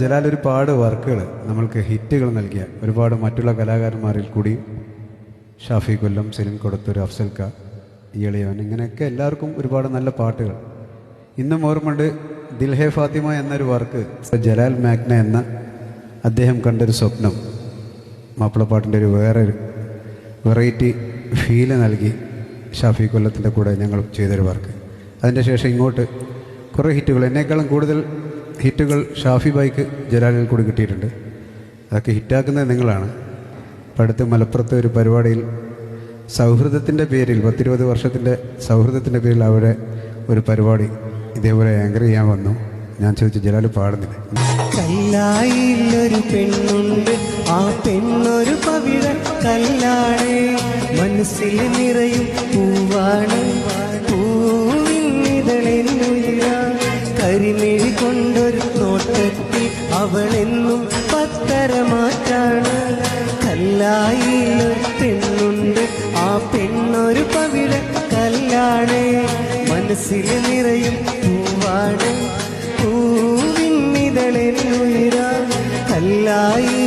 ജലാൽ ഒരുപാട് വർക്കുകൾ നമ്മൾക്ക് ഹിറ്റുകൾ നൽകിയ ഒരുപാട് മറ്റുള്ള കലാകാരന്മാരിൽ കൂടി ഷാഫി കൊല്ലം, സെലിൻ കൊടുത്തൂർ, അഫ്സൽ ക, ഇയളിയവൻ, ഇങ്ങനെയൊക്കെ എല്ലാവർക്കും ഒരുപാട് നല്ല പാട്ടുകൾ ഇന്നും ഓർമ്മയുണ്ട്. ദിൽഹെ ഫാത്തിമ എന്നൊരു വർക്ക് ജലാൽ മാഗ്ന എന്ന അദ്ദേഹം കണ്ടൊരു സ്വപ്നം മാപ്പിളപ്പാട്ടിൻ്റെ ഒരു വേറൊരു വെറൈറ്റി ഫീല് നൽകി ഷാഫി കൊല്ലത്തിൻ്റെ കൂടെ ഞങ്ങൾ ചെയ്തൊരു വർക്ക്. അതിൻ്റെ ശേഷം ഇങ്ങോട്ട് കുറേ ഹിറ്റുകൾ, എന്നേക്കാളും കൂടുതൽ ഹിറ്റുകൾ ഷാഫി ബായിക്ക് ജലാലിൽ കൂടി കിട്ടിയിട്ടുണ്ട്. അതൊക്കെ ഹിറ്റാക്കുന്നത് നിങ്ങളാണ്. ഇപ്പം അടുത്ത് മലപ്പുറത്തെ ഒരു പരിപാടിയിൽ സൗഹൃദത്തിൻ്റെ പേരിൽ 10-20 വർഷത്തിൻ്റെ സൗഹൃദത്തിൻ്റെ പേരിൽ അവിടെ ഒരു പരിപാടി ഇതേപോലെ ആങ്കർ ചെയ്യാൻ വന്നു. ഞാൻ ചോദിച്ചു, ജലാൽ പാടുന്നില്ല. കല്ലായിലൊരു പെണ്ണുണ്ട്, ആ പെണ്ണൊരു പവിഴ കല്ലാണ്, മനസ്സിൽ നിറയും പൂവാണ്, പൂവിനിതളെന്നുയിരാണ്, കരിമിഴി കൊണ്ടൊരു നോട്ടത്തിൽ അവളെന്നും പത്തരമാറ്റാണ്. കല്ലായിലൊരു പെണ്ണുണ്ട്, ആ പെണ്ണൊരു പവിഴ കല്ലാണ്, മനസ്സിൽ നിറയും പൂവാണ്, പൂവിനിതളെന്നുയിരാണ്, കല്ലായി